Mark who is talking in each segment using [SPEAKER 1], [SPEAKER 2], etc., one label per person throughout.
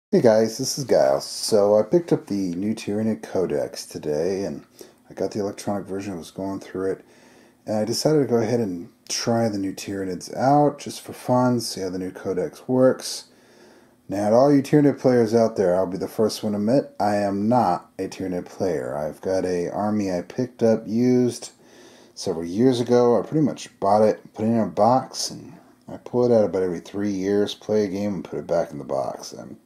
[SPEAKER 1] Hey guys, this is Giles. So I picked up the new Tyranid Codex today, and I got the electronic version. I was going through it, and I decided to go ahead and try the new Tyranids out just for fun, see how the new Codex works. Now, to all you Tyranid players out there, I'll be the first one to admit I am not a Tyranid player. I've got a army I picked up used several years ago. I pretty much bought it, put it in a box, and I pull it out about every 3 years, play a game, and put it back in the box. I'm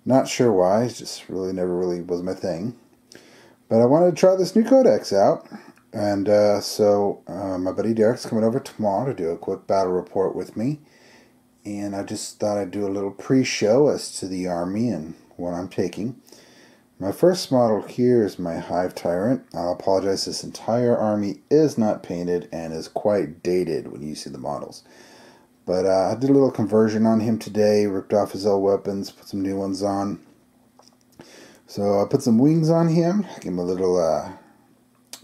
[SPEAKER 1] not sure why, it just never really was my thing. But I wanted to try this new codex out. And so my buddy Derek's coming over tomorrow to do a quick battle report with me. And I just thought I'd do a little pre-show as to the army and what I'm taking. My first model here is my Hive Tyrant. I'll apologize, this entire army is not painted and is quite dated when you see the models. But I did a little conversion on him today, ripped off his old weapons, put some new ones on. So I put some wings on him, gave him a little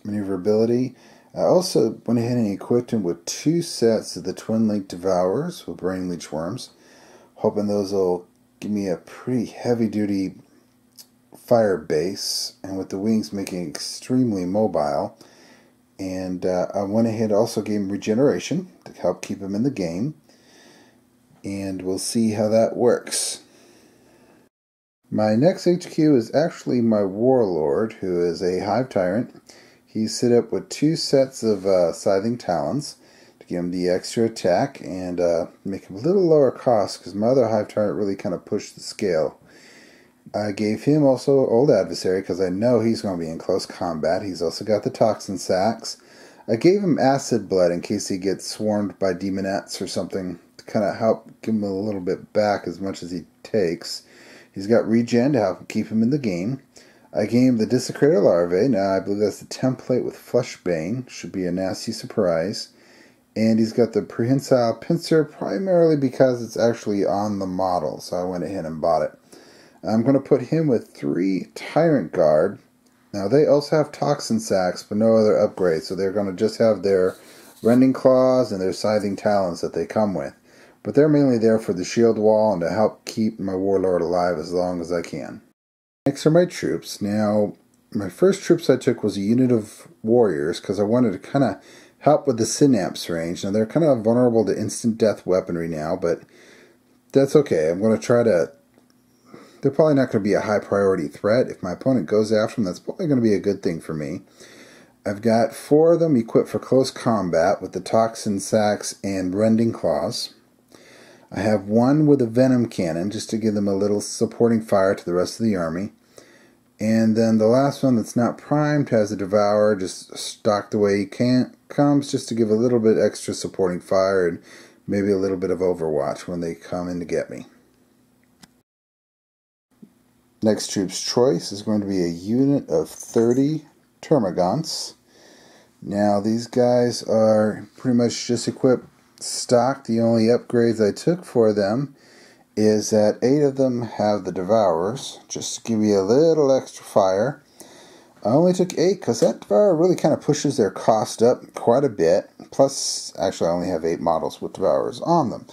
[SPEAKER 1] maneuverability. I also went ahead and equipped him with 2 sets of the Twin Link Devourers with Brain Leech Worms, hoping those will give me a pretty heavy-duty fire base, and with the wings making extremely mobile. And I went ahead and also gave him regeneration to help keep him in the game. And we'll see how that works. My next HQ is actually my Warlord, who is a Hive Tyrant. He's set up with 2 sets of Scything Talons to give him the extra attack and make him a little lower cost, because my other Hive Tyrant really kind of pushed the scale. I gave him also Old Adversary because I know he's going to be in close combat. He's also got the Toxin Sacs. I gave him Acid Blood in case he gets swarmed by Demonettes or something, kind of help give him a little bit back as much as he takes. He's got regen to help keep him in the game. I gave him the Desecrator Larvae. Now I believe that's the template with Fleshbane. Should be a nasty surprise. And he's got the Prehensile Pincer primarily because it's actually on the model, so I went ahead and bought it. I'm going to put him with 3 Tyrant Guard. Now they also have Toxin Sacs but no other upgrades, so they're going to just have their Rending Claws and their Scything Talons that they come with. But they're mainly there for the shield wall and to help keep my Warlord alive as long as I can. Next are my troops. Now, my first troops I took was a unit of warriors because I wanted to kind of help with the Synapse range. Now, they're kind of vulnerable to instant death weaponry now, but that's okay. I'm going to try to... They're probably not going to be a high priority threat. If my opponent goes after them, that's probably going to be a good thing for me. I've got 4 of them equipped for close combat with the Toxin Sacs and Rending Claws. I have 1 with a Venom Cannon just to give them a little supporting fire to the rest of the army. And then the last one that's not primed has a Devourer just stocked the way he comes, just to give a little bit extra supporting fire and maybe a little bit of Overwatch when they come in to get me. Next troop's choice is going to be a unit of 30 Termagants. Now these guys are pretty much just equipped stock. The only upgrades I took for them is that 8 of them have the Devourers, just to give you a little extra fire. I only took 8 because that Devourer really kind of pushes their cost up quite a bit. Plus, actually I only have 8 models with Devourers on them.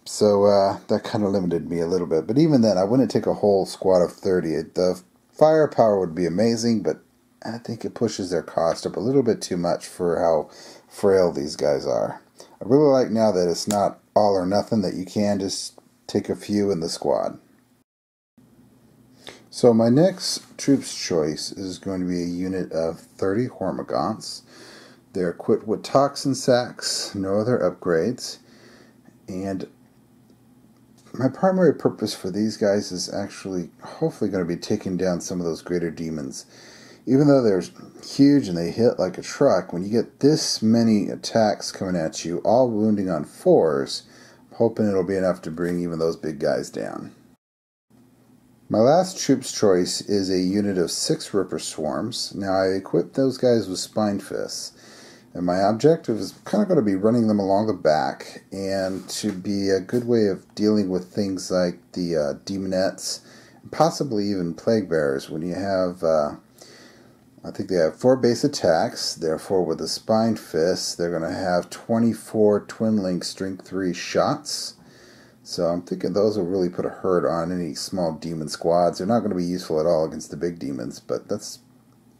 [SPEAKER 1] So that kind of limited me a little bit. But even then, I wouldn't take a whole squad of 30. The firepower would be amazing, but I think it pushes their cost up a little bit too much for how frail these guys are. I really like now that it's not all or nothing, that you can just take a few in the squad. So my next troop's choice is going to be a unit of 30 Hormagaunts. They're equipped with Toxin Sacs, no other upgrades. And my primary purpose for these guys is actually hopefully going to be taking down some of those greater demons. Even though they're huge and they hit like a truck, when you get this many attacks coming at you, all wounding on 4s, I'm hoping it'll be enough to bring even those big guys down. My last troop's choice is a unit of 6 Ripper Swarms. Now I equipped those guys with Spine Fists, and my objective is kind of going to be running them along the back, and to be a good way of dealing with things like the Demonettes, and possibly even Plague Bearers. When you have... I think they have 4 base attacks. Therefore, with the Spine Fist, they're going to have 24 Twin Link Strength 3 shots. So I'm thinking those will really put a hurt on any small demon squads. They're not going to be useful at all against the big demons, but that's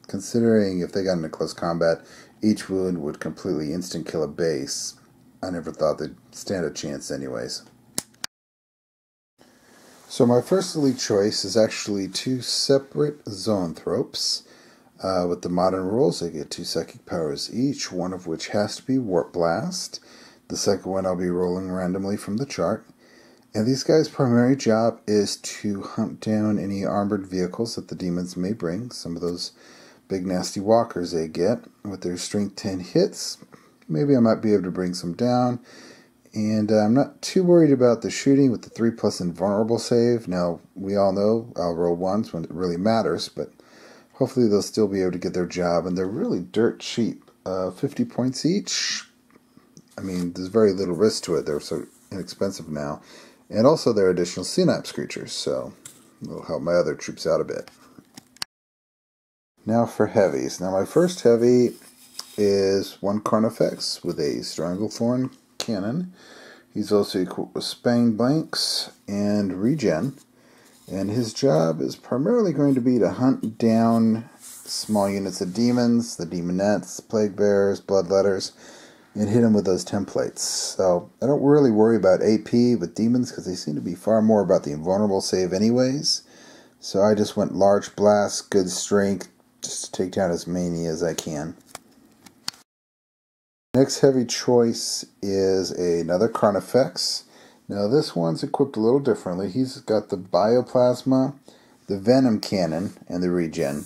[SPEAKER 1] considering if they got into close combat, each wound would completely instant kill a base. I never thought they'd stand a chance anyways. So my first elite choice is actually two separate zoanthropes. With the modern rules, they get 2 psychic powers each, one of which has to be Warp Blast. The second one I'll be rolling randomly from the chart. And these guys' primary job is to hunt down any armored vehicles that the demons may bring. Some of those big nasty walkers they get with their strength 10 hits. Maybe I might be able to bring some down. And I'm not too worried about the shooting with the 3+ invulnerable save. Now, we all know I'll roll ones when it really matters, but hopefully they'll still be able to get their job. And they're really dirt cheap. 50 points each. I mean, there's very little risk to it. They're so inexpensive now. And also they're additional synapse creatures, so it'll help my other troops out a bit. Now for heavies. Now my first heavy is one Carnifex with a Stranglethorn cannon. He's also equipped with Spang Blanks and Regen. And his job is primarily going to be to hunt down small units of demons, the Demonettes, Plague Bearers, Bloodletters, and hit them with those templates. So I don't really worry about AP with demons because they seem to be far more about the invulnerable save anyways. So I just went large blast, good strength, just to take down as many as I can. Next heavy choice is another Carnifex. Now this one's equipped a little differently. He's got the Bioplasma, the Venom Cannon, and the Regen.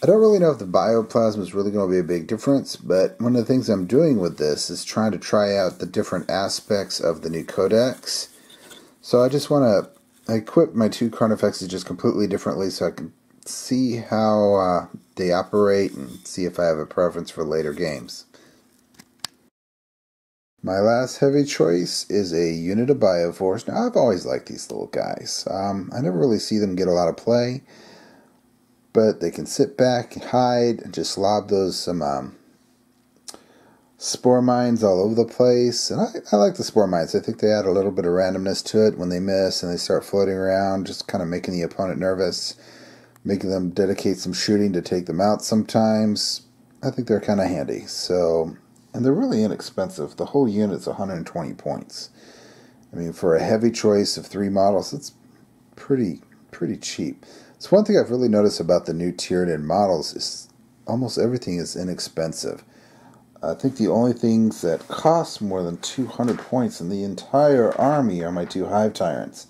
[SPEAKER 1] I don't really know if the Bioplasma is really going to be a big difference, but one of the things I'm doing with this is trying to try out the different aspects of the new codex. So I just want to equip my 2 Carnifexes just completely differently so I can see how they operate and see if I have a preference for later games. My last heavy choice is a unit of Bioforce. Now I've always liked these little guys. I never really see them get a lot of play. But they can sit back and hide and just lob those some spore mines all over the place. And I like the spore mines. I think they add a little bit of randomness to it when they miss and they start floating around, just kind of making the opponent nervous, making them dedicate some shooting to take them out sometimes. I think they're kind of handy. So, and they're really inexpensive. The whole unit's 120 points. I mean, for a heavy choice of 3 models, it's pretty cheap. So one thing I've really noticed about the new Tyranid models is almost everything is inexpensive. I think the only things that cost more than 200 points in the entire army are my 2 Hive Tyrants.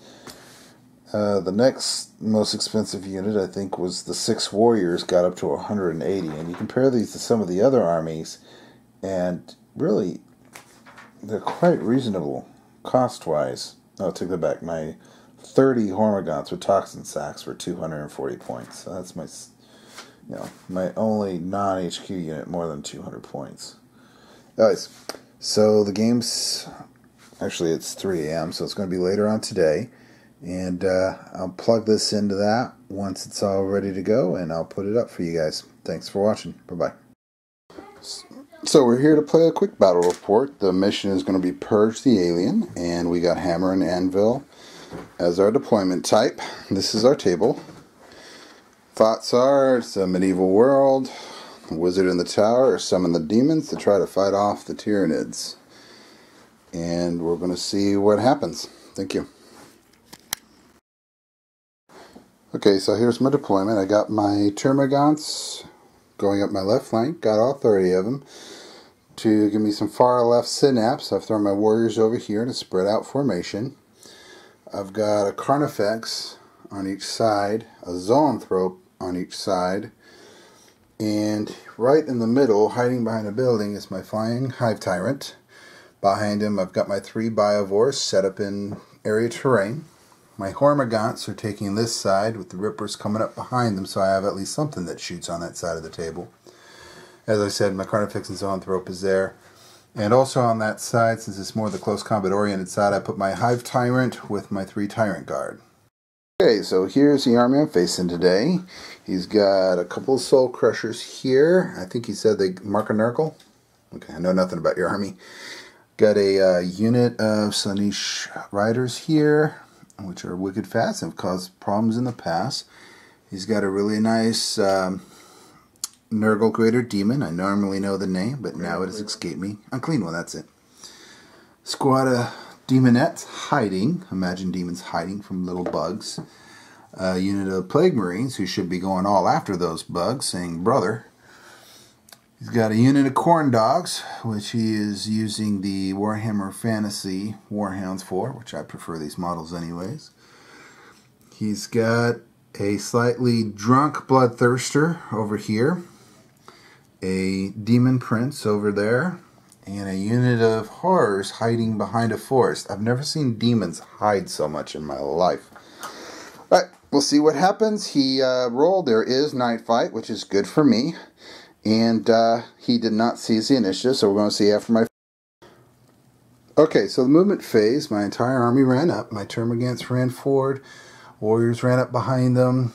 [SPEAKER 1] The next most expensive unit, I think, was the 6 Warriors, got up to 180. And you compare these to some of the other armies, and really, they're quite reasonable cost-wise. No, I'll take that back. My 30 Hormagaunts with Toxin Sacks for 240 points. So that's my only non-HQ unit more than 200 points. Anyways, so the game's, actually it's 3 a.m., so it's going to be later on today. And I'll plug this into that once it's all ready to go, and I'll put it up for you guys. Thanks for watching. Bye-bye. So we're here to play a quick battle report. The mission is going to be Purge the Alien, and we got Hammer and Anvil as our deployment type. This is our table. Thoughts are, it's a medieval world. The wizard in the tower summon the demons to try to fight off the Tyranids. And we're going to see what happens. Thank you. Okay, so here's my deployment. I got my Termagants going up my left flank. Got all 30 of them. To give me some far left synapse, I've thrown my warriors over here in a spread out formation. I've got a Carnifex on each side, a Zoanthrope on each side, and right in the middle, hiding behind a building, is my flying Hive Tyrant. Behind him, I've got my 3 Biovores set up in area terrain. My Hormagaunts are taking this side with the Rippers coming up behind them, so I have at least something that shoots on that side of the table. As I said, my Carnifex and Zoanthrope is there. And also on that side, since it's more the close combat oriented side, I put my Hive Tyrant with my 3 Tyrant Guard. Okay, so here's the army I'm facing today. He's got a couple of Soul Crushers here. I think he said they mark a Nurgle. Okay, I know nothing about your army. Got a unit of Slaanesh riders here, which are wicked fast and have caused problems in the past. He's got a really nice Nurgle Greater Demon. I normally know the name, but now it has escaped me. Unclean one, that's it. Squad of Demonettes hiding. Imagine demons hiding from little bugs. A unit of Plague Marines who should be going all after those bugs, saying, brother. He's got a unit of Corn Dogs, which he is using the Warhammer Fantasy Warhounds for, which I prefer these models anyways. He's got a slightly drunk Bloodthirster over here, a Demon Prince over there, and a unit of Horrors hiding behind a forest. I've never seen demons hide so much in my life. Alright, we'll see what happens. He rolled. There is Night Fight, which is good for me. And he did not seize the initiative, so we're going to see after my... Okay, so the movement phase, my entire army ran up. My Termagants ran forward. Warriors ran up behind them,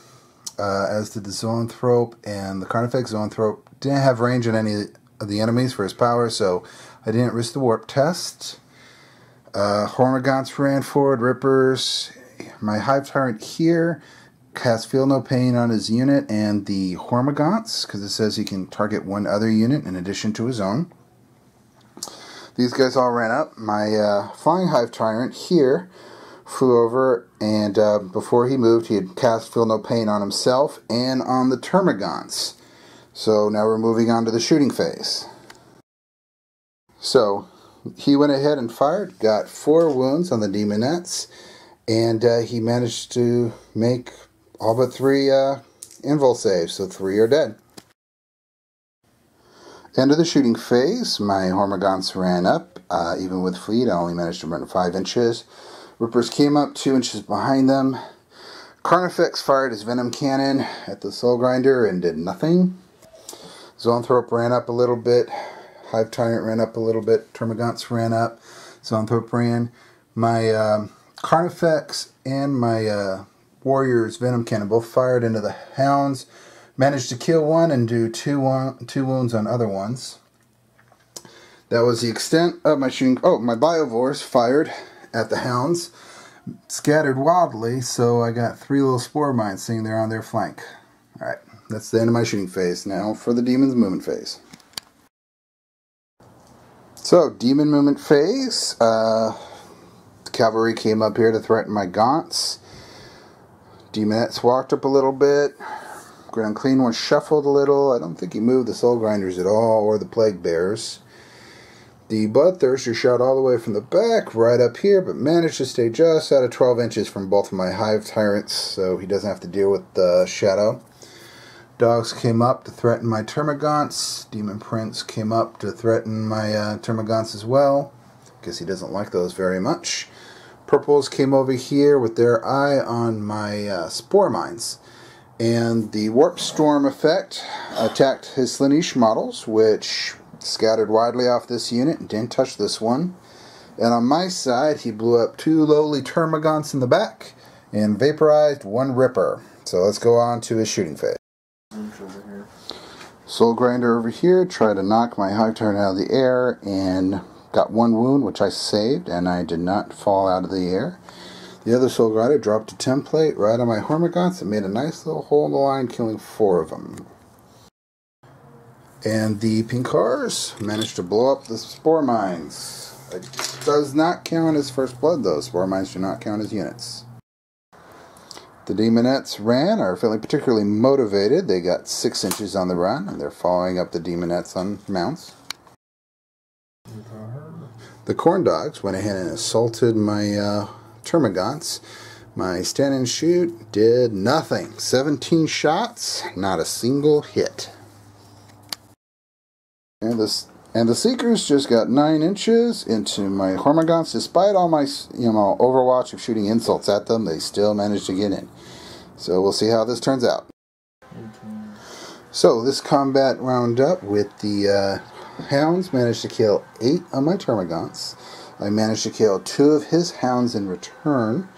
[SPEAKER 1] as did the Zoanthrope. And the Carnifex Zoanthrope didn't have range on any of the enemies for his power, so I didn't risk the warp test. Hormagaunts ran forward, Rippers. My Hive Tyrant here cast Feel No Pain on his unit and the Hormagaunts, because it says he can target one other unit in addition to his own. These guys all ran up. My Flying Hive Tyrant here flew over, and before he moved, he had cast Feel No Pain on himself and on the Termagants. So now we're moving on to the shooting phase. So he went ahead and fired, got 4 wounds on the Demonettes, and he managed to make all but 3 invul saves, so 3 are dead. End of the shooting phase. My Hormagaunts ran up. Even with fleet, I only managed to run 5 inches. Rippers came up 2 inches behind them. Carnifex fired his Venom Cannon at the Soul Grinder and did nothing. Zoanthrope ran up a little bit. Hive Tyrant ran up a little bit. Termagants ran up. Zoanthrope ran. My Carnifex and my Warrior's Venom Cannon both fired into the Hounds. Managed to kill one and do 2 wounds on other ones. That was the extent of my shooting. Oh, my Biovores fired at the Hounds. Scattered wildly, so I got 3 little Spore Mines sitting there on their flank. Alright, that's the end of my shooting phase. Now for the Demon's movement phase. So, Demon movement phase. The Cavalry came up here to threaten my Gaunts. Demonettes walked up a little bit. Ground Clean One shuffled a little. I don't think he moved the Soul Grinders at all, or the Plague Bears. The Bloodthirster shot all the way from the back, right up here, but managed to stay just out of 12 inches from both of my Hive Tyrants, so he doesn't have to deal with the shadow. Dogs came up to threaten my Termagants. Demon Prince came up to threaten my Termagants as well. Guess he doesn't like those very much. Purples came over here with their eye on my Spore Mines. And the Warp Storm effect attacked his Slaanesh models, which scattered widely off this unit and didn't touch this one. And on my side, he blew up 2 lowly Termagants in the back and vaporized 1 Ripper. So let's go on to his shooting phase. Soul Grinder over here tried to knock my Hive Tyrant out of the air and got 1 wound, which I saved, and I did not fall out of the air. The other Soul Grinder dropped a template right on my Hormagaunts and made a nice little hole in the line, killing 4 of them. And the Pinkars managed to blow up the Spore Mines. It does not count as First Blood, though. Spore Mines do not count as units. The Demonettes are feeling particularly motivated. They got 6 inches on the run, and they're following up the Demonettes on mounts. The Corn Dogs went ahead and assaulted my Termagants. My stand and shoot did nothing. 17 shots, not a single hit. And the Seekers just got 9 inches into my Hormagaunts. Despite all my Overwatch of shooting insults at them, they still managed to get in. So we'll see how this turns out. So this combat wound up with the Hounds managed to kill 8 of my Termagants. I managed to kill 2 of his Hounds in return,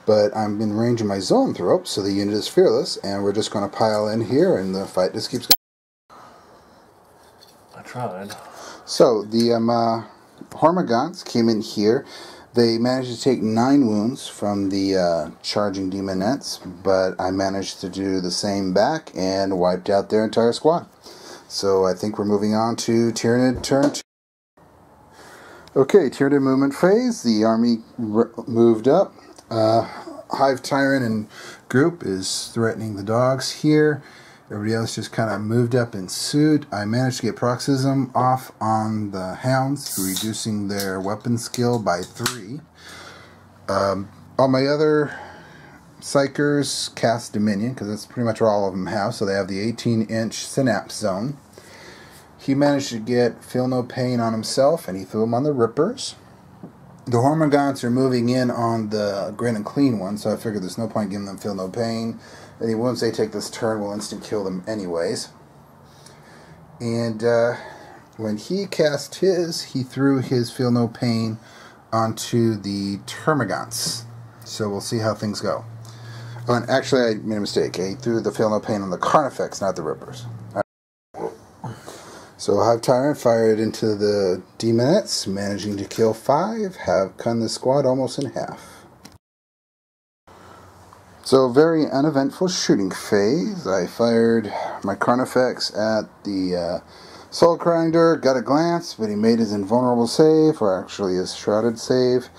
[SPEAKER 1] but I'm in range of my Zoanthrope, so the unit is fearless, and we're just going to pile in here, and the fight just keeps going.
[SPEAKER 2] I tried.
[SPEAKER 1] So the Hormagaunts came in here. They managed to take 9 wounds from the charging Demonettes, but I managed to do the same back and wiped out their entire squad. So I think we're moving on to Tyranid turn 2. Okay, Tyranid movement phase. The army moved up. Hive Tyrant and group is threatening the dogs here. Everybody else just kind of moved up in suit. I managed to get Paroxysm off on the Hounds, reducing their weapon skill by 3. All my other Psychers cast Dominion, because that's pretty much what all of them have, so they have the 18-inch Synapse Zone. He managed to get Feel No Pain on himself, and he threw him on the Rippers. The Hormagaunts are moving in on the Grin and Clean one, so I figured there's no point giving them Feel No Pain. Any wounds they take this turn will instant kill them anyways. And when he cast his, he threw his Feel No Pain onto the Termagants. So we'll see how things go. Oh, and actually I made a mistake. He threw the Feel No Pain on the Carnifex, not the Rippers. So Hive Tyrant fired into the Demonettes, managing to kill 5, have cut the squad almost in half. So very uneventful shooting phase. I fired my Carnifex at the Soul Grinder, got a glance, but he made his invulnerable save, or actually his shrouded save.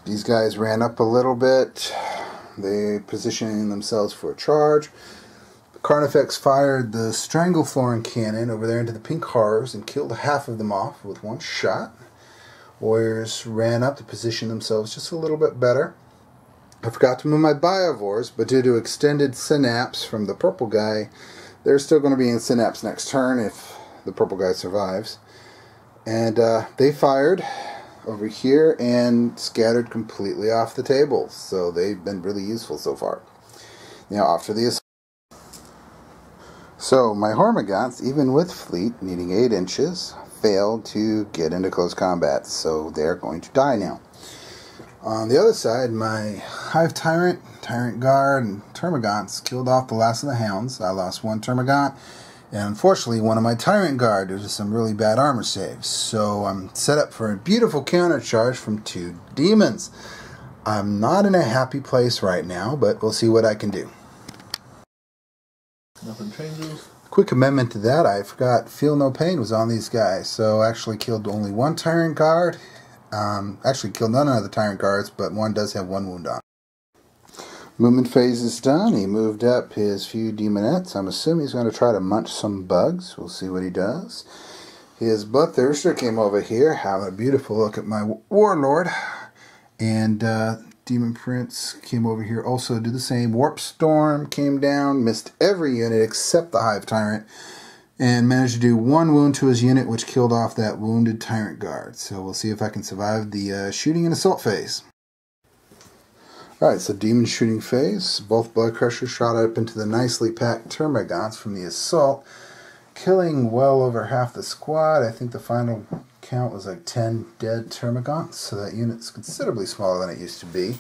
[SPEAKER 1] These guys ran up a little bit. They positioning themselves for a charge. Carnifex fired the Stranglethorn cannon over there into the Pink Horrors and killed half of them off with 1 shot. Warriors ran up to position themselves just a little bit better. I forgot to move my Biovores, but due to extended Synapse from the purple guy, they're still going to be in Synapse next turn if the purple guy survives. And they fired over here and scattered completely off the table. So they've been really useful so far. Now after the assault. So my Hormagaunts, even with fleet needing 8 inches, failed to get into close combat. So they're going to die now. On the other side, my Hive Tyrant, Tyrant Guard, and Termagants killed off the last of the Hounds. I lost 1 Termagant, and unfortunately one of my Tyrant Guard due to some really bad armor saves. So I'm set up for a beautiful countercharge from 2 demons. I'm not in a happy place right now, but we'll see what I can do.
[SPEAKER 2] Nothing changes.
[SPEAKER 1] Quick amendment to that, I forgot Feel No Pain was on these guys, so I actually killed only 1 Tyrant Guard. Actually killed none of the Tyrant Guards, but one does have 1 wound on. Movement phase is done. He moved up his few Demonettes. I'm assuming he's going to try to munch some bugs. We'll see what he does. His Bloodthirster came over here, having a beautiful look at my Warlord. And Demon Prince came over here also to do the same. Warp Storm came down, missed every unit except the Hive Tyrant, and managed to do 1 wound to his unit, which killed off that wounded Tyrant Guard. So we'll see if I can survive the shooting and assault phase. Alright, so Demon shooting phase. Both Blood Crushers shot up into the nicely packed Termagants from the assault, killing well over half the squad. I think the final count was like 10 dead Termagants, so that unit's considerably smaller than it used to be.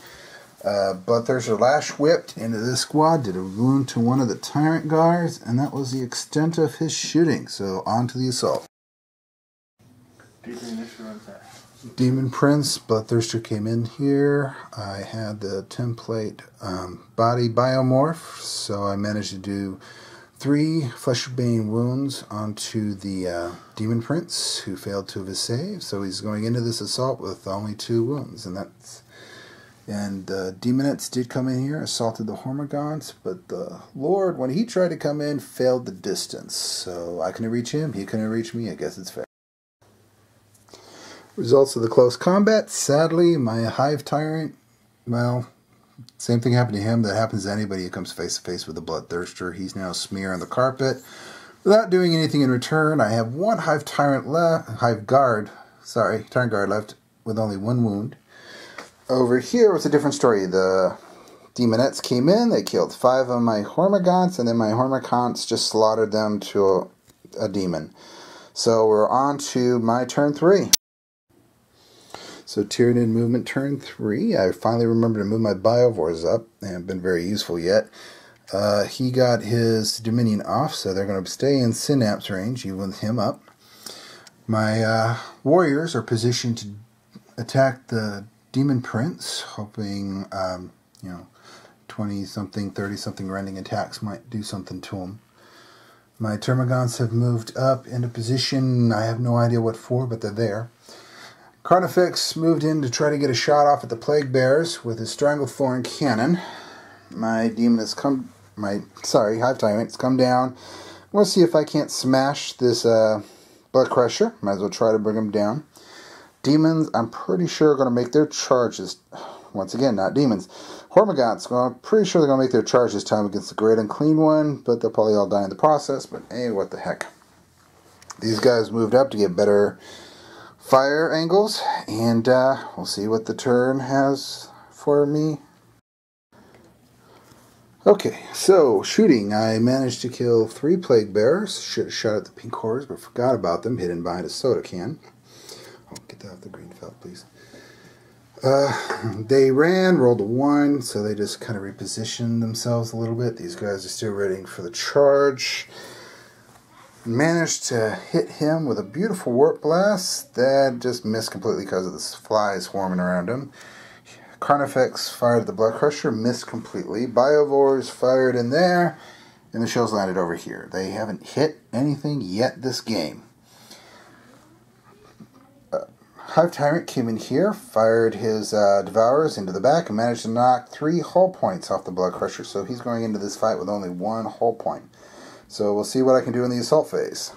[SPEAKER 1] Bloodthirster Lash whipped into this squad, did a wound to one of the Tyrant Guards, and that was the extent of his shooting. So on to the assault. Demon Prince, Bloodthirster came in here. I had the template body biomorph, so I managed to do 3 Fleshbane wounds onto the Demon Prince, who failed 2 of his saves. So he's going into this assault with only 2 wounds, and that's. And the Demonettes did come in here, assaulted the Hormagaunts, but the Lord, when he tried to come in, failed the distance. So I couldn't reach him, he couldn't reach me. I guess it's fair. Results of the close combat. Sadly, my Hive Tyrant, well, same thing happened to him that happens to anybody who comes face to face with a Bloodthirster. He's now smearing the carpet without doing anything in return. I have 1 Hive Tyrant left, Tyrant Guard left with only 1 wound. Over here was a different story. The Demonettes came in, they killed 5 of my Hormagaunts, and then my Hormagaunts just slaughtered them to a demon. So we're on to my turn 3. So Tyranid movement turn 3. I finally remembered to move my Biovores up. They haven't been very useful yet. He got his Dominion off, so they're going to stay in Synapse range, even with him up. My warriors are positioned to attack the demon prince, hoping, 20-something, 30-something rending attacks might do something to him. My Termagants have moved up into position. I have no idea what for, but they're there. Carnifex moved in to try to get a shot off at the Plague Bears with his Stranglethorn cannon. My demon has come... Hive Tyrant's come down. I want to see if I can't smash this Blood Crusher. Might as well try to bring him down. Demons, I'm pretty sure, are going to make their charges. Once again, not demons. Hormagaunts, I'm pretty sure they're going to make their charge this time against the Great Unclean One, but they'll probably all die in the process. But hey, what the heck. These guys moved up to get better fire angles, and we'll see what the turn has for me. Okay, so shooting. I managed to kill 3 Plague Bearers. Should have shot at the pink horrors, but forgot about them, hidden behind a soda can. Oh, get that off the green felt, please. They ran, rolled a 1, so they just kind of repositioned themselves a little bit. These guys are still ready for the charge. Managed to hit him with a beautiful Warp Blast. That just missed completely because of the flies swarming around him. Carnifex fired at the Blood Crusher, missed completely. Biovores fired in there, and the shells landed over here. They haven't hit anything yet this game. Hive Tyrant came in here, fired his Devourers into the back, and managed to knock 3 hull points off the Blood Crusher, so he's going into this fight with only 1 hull point. So we'll see what I can do in the assault phase.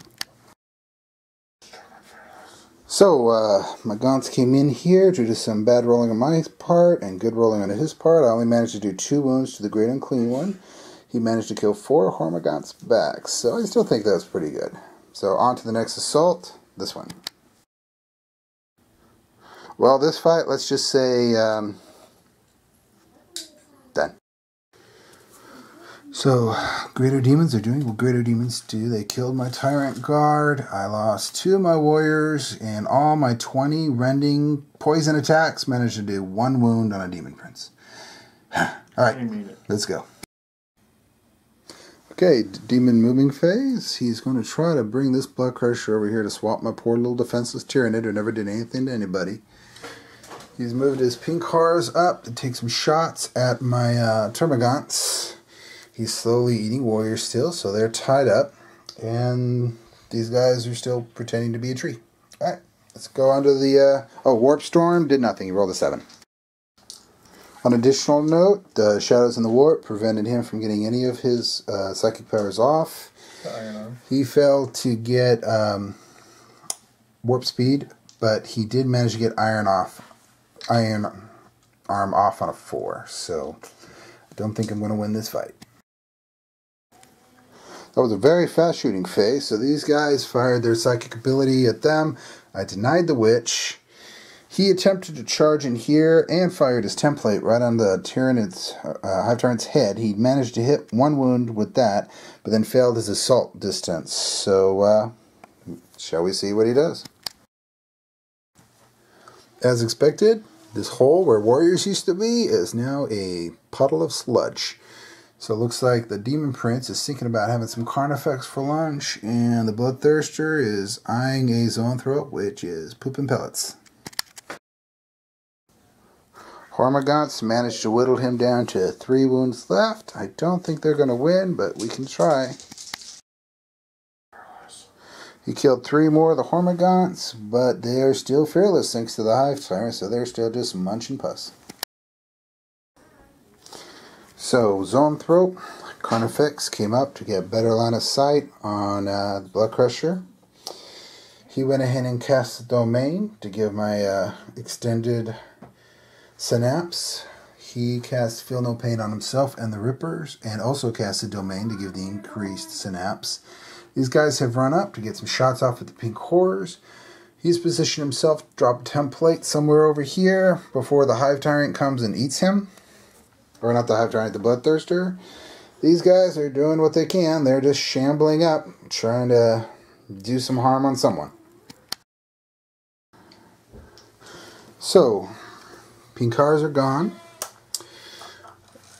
[SPEAKER 1] So, my Gaunts came in here due to some bad rolling on my part and good rolling on his part. I only managed to do 2 wounds to the Great Unclean One. He managed to kill 4 Hormagaunts back, so I still think that was pretty good. So on to the next assault, this one. Well, this fight, let's just say, done. So, Greater Demons are doing what Greater Demons do. They killed my Tyrant Guard. I lost 2 of my Warriors, and all my 20 rending poison attacks managed to do 1 wound on a Demon Prince. Alright, let's go. Okay, Demon moving phase. He's going to try to bring this Blood Crusher over here to swap my poor little defenseless Tyranid who never did anything to anybody. He's moved his pink cars up to take some shots at my Termagants. He's slowly eating warriors still, so they're tied up. And these guys are still pretending to be a tree. Alright, let's go on to the... Warp Storm did nothing. He rolled a 7. On an additional note, the Shadows in the Warp prevented him from getting any of his psychic powers off. He failed to get Warp Speed, but he did manage to get Iron Arm off on a 4. So, I don't think I'm going to win this fight. That was a very fast shooting phase, so these guys fired their psychic ability at them. I denied the witch. He attempted to charge in here and fired his template right on the Hive Tyrant's head. He managed to hit 1 wound with that, but then failed his assault distance. So, shall we see what he does? As expected, this hole where warriors used to be is now a puddle of sludge. So it looks like the Demon Prince is thinking about having some Carnifex for lunch, and the Bloodthirster is eyeing a Zoanthrope, which is pooping pellets. Hormagaunts managed to whittle him down to 3 wounds left. I don't think they're going to win, but we can try. He killed 3 more of the Hormagaunts, but they are still fearless thanks to the Hive Tyrant, so they're still just munching pus. So, Zoanthrope, Carnifex came up to get better line of sight on the Blood Crusher. He went ahead and cast the Domain to give my extended Synapse. He cast Feel No Pain on himself and the Rippers, and also cast the Domain to give the increased Synapse. These guys have run up to get some shots off with the Pink Horrors. He's positioned himself to drop a template somewhere over here before the Hive Tyrant comes and eats him. Or not the Hive Tyrant, the Bloodthirster. These guys are doing what they can. They're just shambling up, trying to do some harm on someone. So, pink cars are gone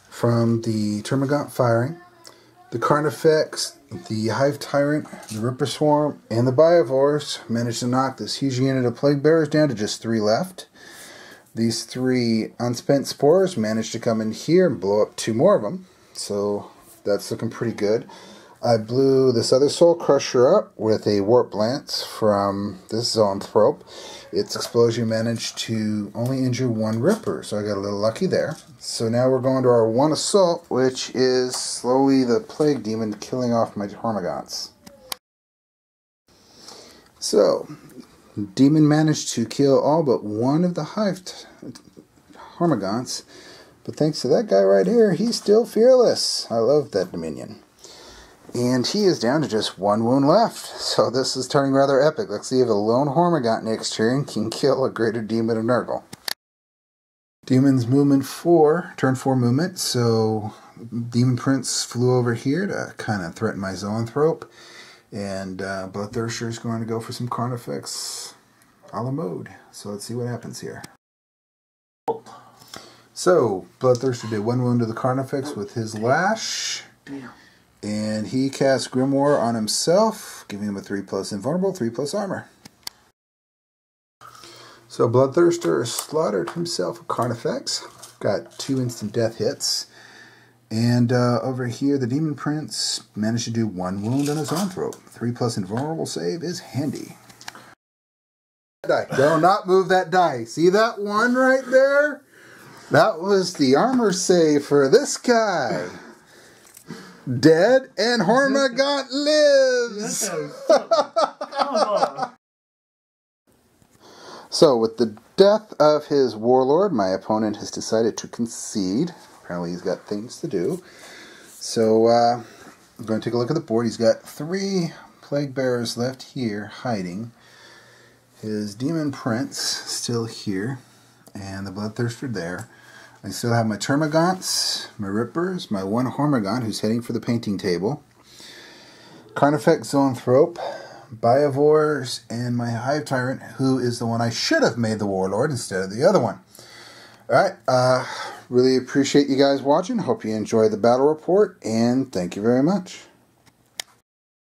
[SPEAKER 1] from the Termagant firing. The Carnifex The Hive Tyrant, the Ripper Swarm, and the Biovores managed to knock this huge unit of Plague Bearers down to just 3 left. These 3 unspent spores managed to come in here and blow up 2 more of them, so that's looking pretty good. I blew this other Soul Crusher up with a Warp Lance from this Zoanthrope. Its explosion managed to only injure 1 Ripper, so I got a little lucky there. So now we're going to our 1 Assault, which is slowly the Plague Demon killing off my Hormagaunts. So, Demon managed to kill all but 1 of the Hive Hormagaunts, but thanks to that guy right here, he's still fearless. I love that Dominion. And he is down to just 1 wound left. So this is turning rather epic. Let's see if a lone Hormagaunt next turn can kill a greater demon of Nurgle. Demon's movement 4, turn 4 movement. So Demon Prince flew over here to kind of threaten my Zoanthrope. And Bloodthirster is going to go for some Carnifex a la mode. So let's see what happens here. So Bloodthirster did 1 wound to the Carnifex with his Lash.
[SPEAKER 2] Damn.
[SPEAKER 1] And he cast Grimoire on himself, giving him a 3+ invulnerable, 3+ armor. So Bloodthirster slaughtered himself a Carnifex. Got 2 instant death hits. And over here, the Demon Prince managed to do 1 wound on his Zoanthrope. 3+ invulnerable save is handy. Die. Do not move that die. See that 1 right there? That was the armor save for this guy. Dead, and Hormagaunt lives! So, with the death of his warlord, my opponent has decided to concede. Apparently he's got things to do. So, I'm going to take a look at the board. He's got 3 Plague Bearers left here, hiding. His Demon Prince still here, and the Bloodthirster there. I still have my Termagants, my Rippers, my 1 Hormagaunt who's heading for the painting table, Carnifex Zoanthrope, Biovores, and my Hive Tyrant, who is the one I should have made the Warlord instead of the other one. Alright, really appreciate you guys watching. Hope you enjoyed the battle report, and thank you very much.